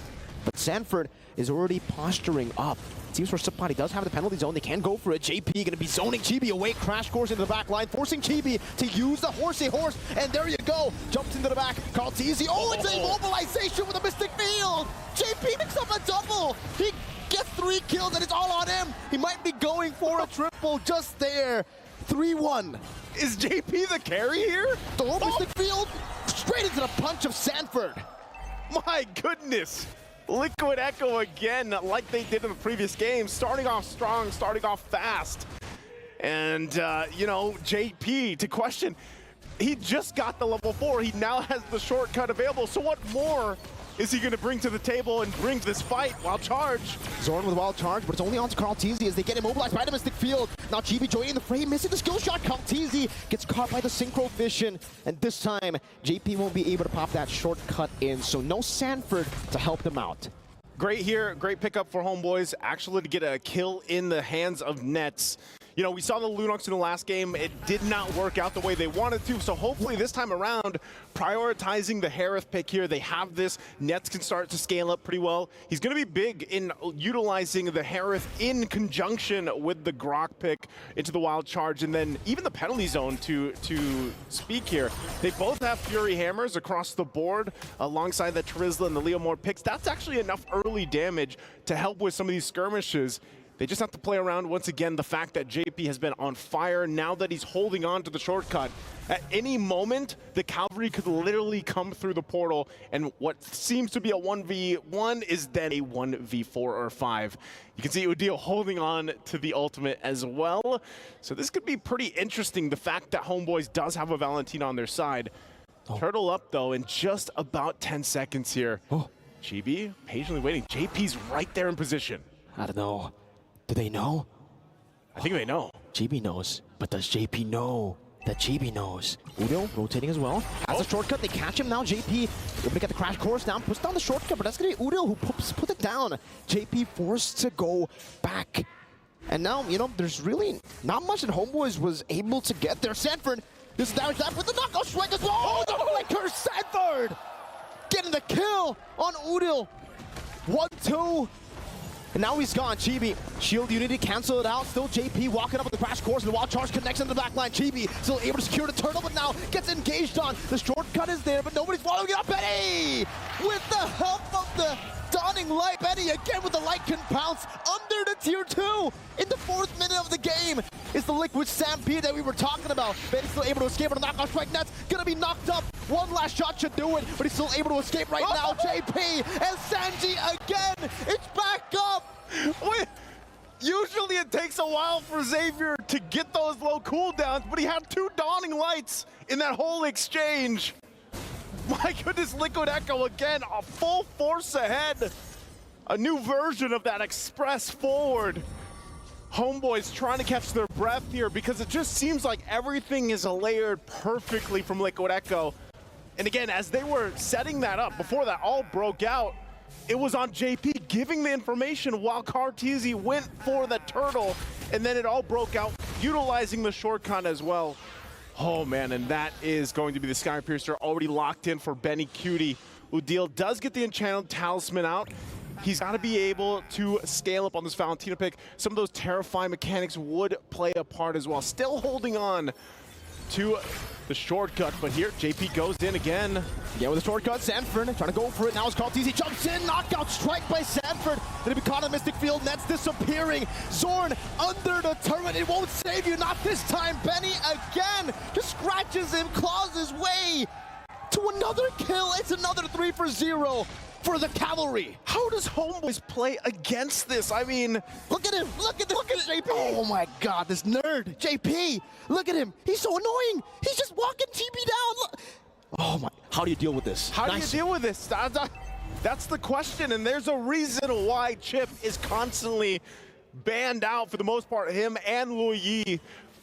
But Sanford is already posturing up. Teams for Suppot, he does have the penalty zone. They can go for it. JP going to be zoning Chibi away. Crash course into the back line, forcing Chibi to use the horsey horse. And there you go. Jumps into the back. Carl Tizzy. Oh, it's a mobilization with a Mystic Field. JP picks up a double. He gets 3 kills and it's all on him. He might be going for a triple just there. 3-1. Is JP the carry here? The Mystic Field straight into the punch of Sanford. My goodness. Liquid Echo again, like they did in the previous game, starting off strong, starting off fast. And, you know, JP, to question, he just got the level 4. He now has the shortcut available. So what more is he going to bring to the table and bring this fight? Wild Charge. Zorn with Wild Charge, but it's only on to Carl Tizzy as they get immobilized by the Mystic Field. Now Chibi joining the frame, missing the skill shot. Carl Tizzy gets caught by the Synchro Vision, and this time JP won't be able to pop that shortcut in, so no Sanford to help them out. Great here, great pickup for HomeBois, actually to get a kill in the hands of Nets. You know, we saw the Lunox in the last game. It did not work out the way they wanted to, so hopefully this time around, prioritizing the Harith pick here, they have this. Nets can start to scale up pretty well. He's going to be big in utilizing the Harith in conjunction with the Grok pick into the Wild Charge, and then even the penalty zone to speak here. They both have Fury Hammers across the board alongside the Trizla and the Leo Mord picks. That's actually enough early damage to help with some of these skirmishes. They just have to play around once again the fact that JP has been on fire now that he's holding on to the shortcut. At any moment, the Cavalry could literally come through the portal, and what seems to be a 1v1 is then a 1v4 or 5. You can see Udil holding on to the ultimate as well. So this could be pretty interesting, the fact that HomeBois does have a Valentina on their side. Turtle up, though, in just about 10 seconds here. Chibi patiently waiting. JP's right there in position. I don't know. Do they know? I think they know. JP knows, but does JP know that JP knows? Udo rotating as well. Has a shortcut. They catch him now. JP able to get the crash course down. Puts down the shortcut, but that's going to be Udo who put it down. JP forced to go back. And now, you know, there's really not much that HomeBois was able to get there. Sanford, this damage that with the knockout strike as well. Oh, the flicker, Sanford! Getting the kill on Udil. 1-2. And now he's gone. Chibi, shield unity, cancel it out. Still JP walking up with the crash course, and the wild charge connects into the back line. Chibi still able to secure the turtle, but now gets engaged on. The shortcut is there, but nobody's following it up. Benny! With the help of the dawning light. Benny again with the light can pounce under the tier 2 in the 4th minute of the game. It's the liquid stampede that we were talking about. Benny's still able to escape on the knockout strike. Nets gonna be knocked up. One last shot should do it, but he's still able to escape right now. JP and Sanji again. It's back up. Wait. Usually it takes a while for Xavier to get those low cooldowns, but he had 2 dawning lights in that whole exchange. My goodness, Liquid Echo again, a full force ahead. A new version of that express forward. HomeBois trying to catch their breath here because it just seems like everything is layered perfectly from Liquid Echo. And again, as they were setting that up, before that all broke out, it was on JP giving the information while Carteezy went for the turtle, and then it all broke out, utilizing the shortcut as well. Oh man, and that is going to be the Sky Piercer already locked in for Benny Cutie. Udil does get the Enchanted Talisman out. He's got to be able to scale up on this Valentina pick. Some of those terrifying mechanics would play a part as well. Still holding on to the shortcut, but here JP goes in again. Yeah, with the shortcut, Sanford trying to go for it. Now it's Carteezy jumps in, knockout strike by Sanford. Then he be caught in Mystic Field, Nets disappearing. Zorn under the turret, it won't save you, not this time. Benny again, just scratches him, claws his way to another kill. It's another 3 for 0 for the Cavalry. How does HomeBois play against this? I mean, look at him, look at JP. Oh my God, this nerd, JP. Look at him, he's so annoying. He's just walking TP down. Look. Oh my, how do you deal with this? How do you deal with this? That's the question, and there's a reason why Chip is constantly banned out for the most part, him and Luyi.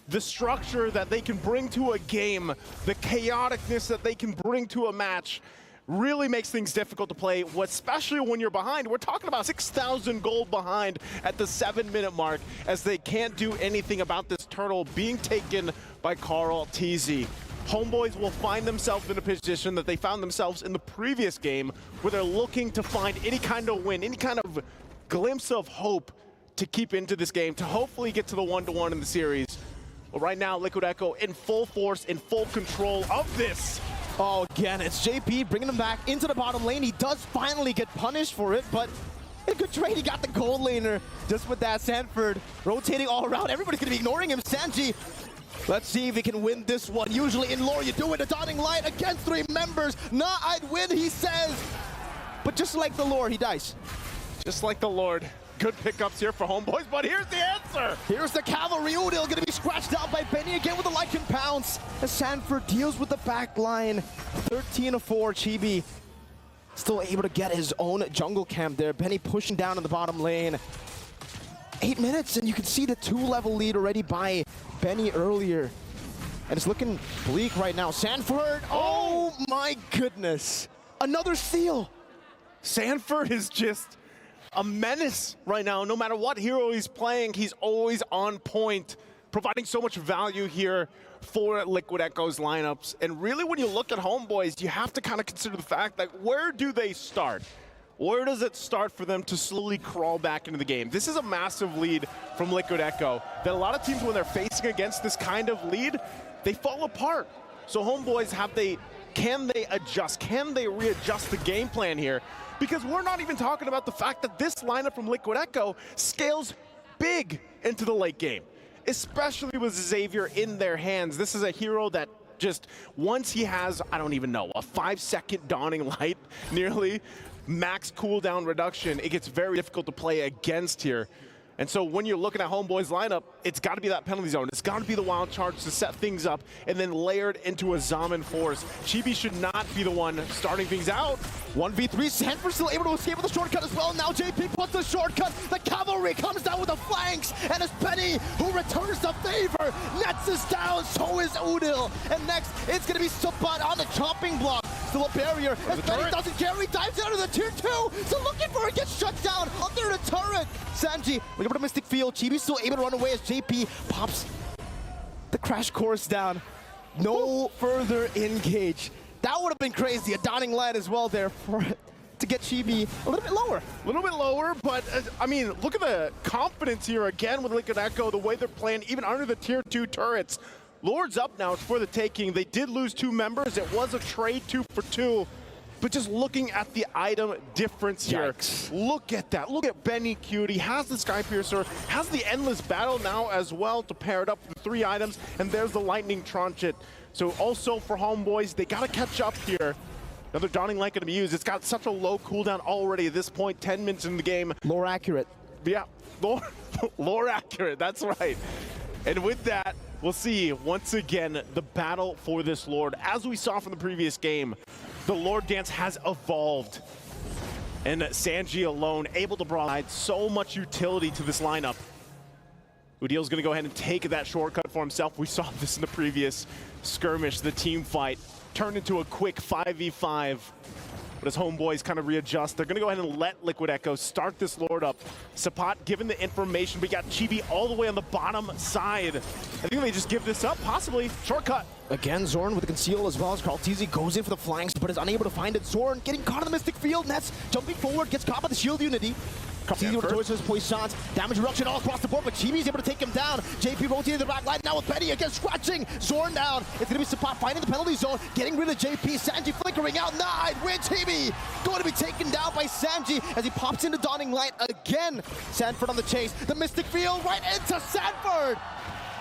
The structure that they can bring to a game, the chaoticness that they can bring to a match, really makes things difficult to play, especially when you're behind. We're talking about 6,000 gold behind at the 7-minute mark, as they can't do anything about this turtle being taken by Carteezy. HomeBois will find themselves in a position that they found themselves in the previous game, where they're looking to find any kind of win, any kind of glimpse of hope to keep into this game, to hopefully get to the 1-1 in the series. But right now, Liquid Echo in full force, in full control of this. Oh, again, it's JP bringing him back into the bottom lane. He does finally get punished for it, but a good trade. He got the gold laner just with that. Sanford rotating all around. Everybody's going to be ignoring him. Sanji, let's see if he can win this one. Usually in lore, you do it. A dawning light against 3 members. Nah, I'd win, he says. But just like the Lord, he dies. Just like the Lord. Good pickups here for HomeBois, but here's the answer. Here's the Cavalry. Udil going to be scratched out by Benny again with the Lycan Pounce. As Sanford deals with the back line. 13-4, Chibi still able to get his own jungle camp there. Benny pushing down in the bottom lane. 8 minutes, and you can see the 2-level lead already by Benny earlier. And it's looking bleak right now. Sanford, oh my goodness. Another steal. Sanford is just a menace right now. No matter what hero he's playing, he's always on point, providing so much value here for Liquid Echo's lineups. And really, when you look at HomeBois, you have to kind of consider the fact that where do they start? Where does it start for them to slowly crawl back into the game? This is a massive lead from Liquid Echo that a lot of teams, when they're facing against this kind of lead, they fall apart. So HomeBois, can they adjust? Can they readjust the game plan here? Because we're not even talking about the fact that this lineup from Liquid Echo scales big into the late game, especially with Xavier in their hands. This is a hero that just, once he has, I don't even know, a 5-second dawning light, nearly max cooldown reduction, it gets very difficult to play against here. And so when you're looking at HomeBois' lineup, it's got to be that penalty zone. It's got to be the wild charge to set things up and then layered into a Zaman force. Chibi should not be the one starting things out. 1v3, Sanford still able to escape with the shortcut as well. Now JP puts the shortcut. The cavalry comes down with the flanks, and it's Benny who returns the favor. Nets is down, so is Udil. And next, it's going to be Supat on the chopping block. Still a barrier, as Benny doesn't care, he dives out of the tier 2. So looking for it, gets shut down under the turret. Sanji, looking for the Mystic Field. Chibi still able to run away as JP pops the crash course down. No further engage. That would have been crazy. A dawning light as well there for to get Chibi a little bit lower. A little bit lower, but I mean, look at the confidence here again with Liquid Echo, the way they're playing, even under the tier 2 turrets. Lord's up now, it's for the taking. They did lose 2 members. It was a trade 2 for 2. But just looking at the item difference here, Yikes. look at that. Look at Benny Cutie, has the Sky Piercer, has the Endless Battle now as well to pair it up with the 3 items, and there's the Lightning Trunchet. So also for HomeBois, they gotta catch up here. Another Dawning Light gonna be used. It's got such a low cooldown already at this point, 10 minutes in the game. Lore accurate. Yeah, lore accurate, that's right. And with that, we'll see once again the battle for this Lord. As we saw from the previous game, the Lord dance has evolved. And Sanji alone able to provide so much utility to this lineup. Udil's gonna go ahead and take that shortcut for himself. We saw this in the previous skirmish, the team fight turned into a quick 5v5. But as HomeBois kind of readjust, they're gonna go ahead and let Liquid Echo start this Lord up. Sapat given the information, we got Chibi all the way on the bottom side. I think they just give this up, possibly. Shortcut. Again, Zorn with the conceal as well as Karltizi goes in for the flanks, but is unable to find it. Zorn getting caught in the Mystic Field. Nets jumping forward, gets caught by the shield unity. Karltizi with the his poisons. Damage reduction all across the board, but Chibi is able to take him down. JP rotating the back line now with Benny again, scratching Zorn down. It's going to be Sapat finding the penalty zone, getting rid of JP. Sanji flickering out, Nide with Chibi. Going to be taken down by Sanji as he pops into Dawning Light again. Sanford on the chase. The Mystic Field right into Sanford.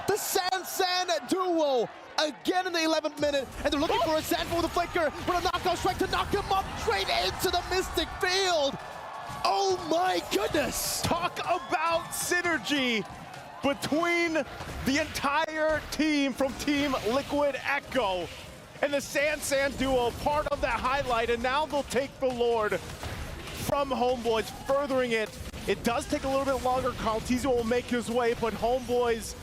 The San duo. Again in the 11th minute, and they're looking for a Sanford with a flicker, with a knockout strike to knock him up straight into the Mystic Field. Oh my goodness! Talk about synergy between the entire team from Team Liquid Echo and the San duo, part of that highlight, and now they'll take the Lord from HomeBois, furthering it. It does take a little bit longer. Karltizi will make his way, but HomeBois,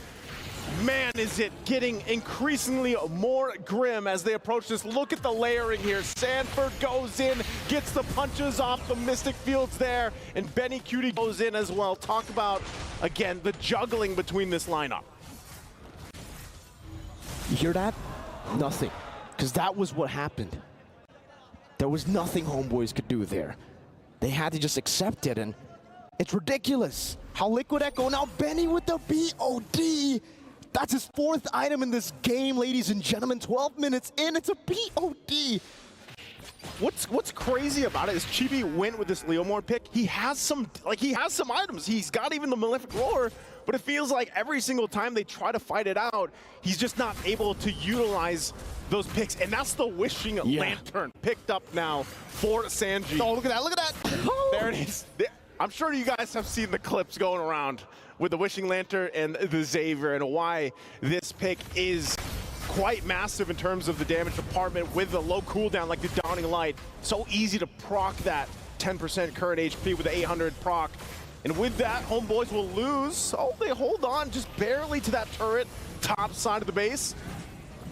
man, is it getting increasingly more grim as they approach this. Look at the layering here. Sanford goes in, gets the punches off the Mystic Fields there, and Benny Cutie goes in as well. Talk about, again, the juggling between this lineup. You hear that? Nothing. Because that was what happened. There was nothing HomeBois could do there. They had to just accept it, and it's ridiculous how Liquid Echo, now Benny with the BOD. That's his 4th item in this game, ladies and gentlemen. 12 minutes in, it's a BOD. What's crazy about it is Chibi went with this Leomord pick. He has some items. He's got even the Malefic Roar, but it feels like every single time they try to fight it out, he's just not able to utilize those picks. And that's the Wishing Lantern picked up now for Sanji. Oh, look at that, look at that. There it is. I'm sure you guys have seen the clips going around with the Wishing Lantern and the Xavier, and why this pick is quite massive in terms of the damage department with the low cooldown like the Dawning Light. So easy to proc that 10% current HP with the 800 proc. And with that, HomeBois will lose. Oh, they hold on just barely to that turret, top side of the base.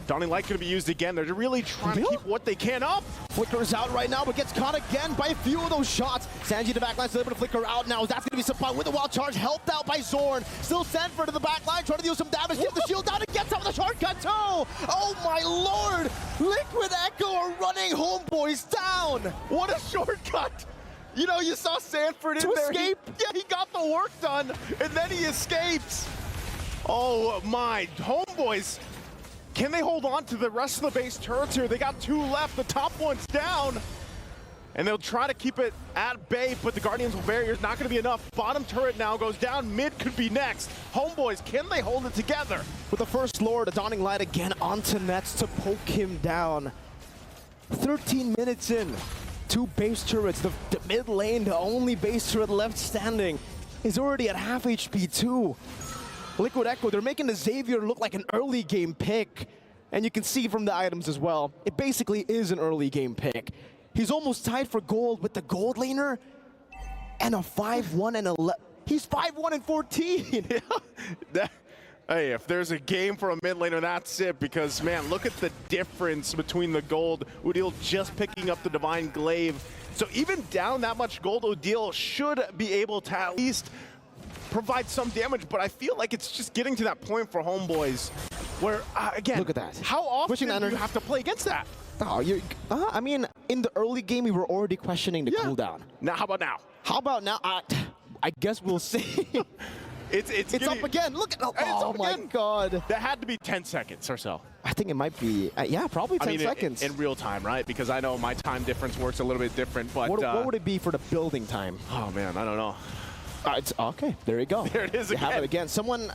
Dawning Light going to be used again. They're really trying to keep what they can up. Flickers out right now, but gets caught again by a few of those shots. Sanji the back line still able to flicker out now. That's going to be Sapat with the wild charge, helped out by Zorn. Still Sanford in the back line, trying to do some damage. Gets the shield down and gets out with a shortcut too. Oh my lord! Liquid Echo are running HomeBois down. What a shortcut! You know, you saw Sanford in there. Escape. He got the work done, and then he escapes. Oh my, HomeBois. Can they hold on to the rest of the base turrets here? They got 2 left. The top one's down. And they'll try to keep it at bay, but the Guardians barrier's not going to be enough. Bottom turret now goes down. Mid could be next. HomeBois, can they hold it together? With the first Lord, a Dawning Light again onto Nets to poke him down. 13 minutes in, 2 base turrets. The mid lane, the only base turret left standing, is already at half HP too. Liquid Echo, they're making the Xavier look like an early game pick. And you can see from the items as well, it basically is an early game pick. He's almost tied for gold with the gold laner and a 5-1 and 11. He's 5-1 and 14. Hey, if there's a game for a mid laner, that's it. Because, man, look at the difference between the gold. Udil just picking up the Divine Glaive. So even down that much gold, Udil should be able to at least provide some damage. But I feel like it's just getting to that point for HomeBois where, again, look at that. How often do you have to play against that? Oh, I mean, in the early game, we were already questioning the cooldown. Now, how about now? How about now? I guess we'll see. It's up again. Look at oh my God. That had to be 10 seconds or so. I think it might be, yeah, probably 10 seconds. In real time, right? Because I know my time difference works a little bit different, but... What would it be for the building time? Oh, man, I don't know. It's okay, there you go. There it is you again. have it again. Someone...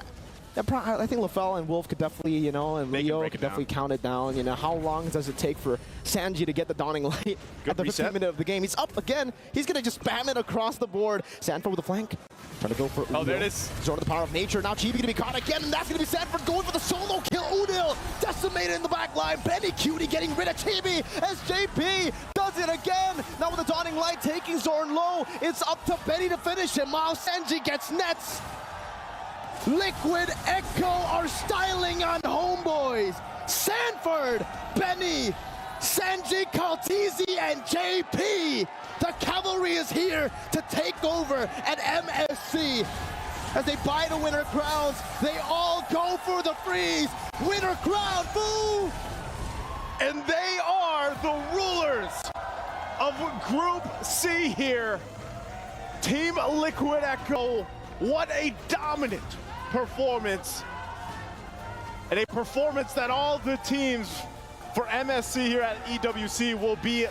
I think LaFell and Wolf could definitely, you know, and Leo could definitely count it down. You know, how long does it take for Sanji to get the Dawning Light at the 15th minute of the game? He's up again. He's going to just spam it across the board. Sanford with the flank. Trying to go for Udil. Oh, there it is. Resort to the power of nature. Now Chibi going to be caught again, and that's going to be Sanford going for the solo kill. Udil decimated in the back line. Benny Cutie getting rid of Chibi as JP does it again. Now with the Dawning Light taking Zorn low, it's up to Benny to finish him. While Sanji gets nets. Liquid Echo are styling on HomeBois. Sanford, Benny, Sanji, Kaltizi, and JP. The cavalry is here to take over at MSC. As they buy the winner crowns, they all go for the freeze. Winner crown, boo! And they are the rulers of Group C here. Team Liquid Echo, what a dominant performance. And a performance that all the teams for MSC here at EWC will be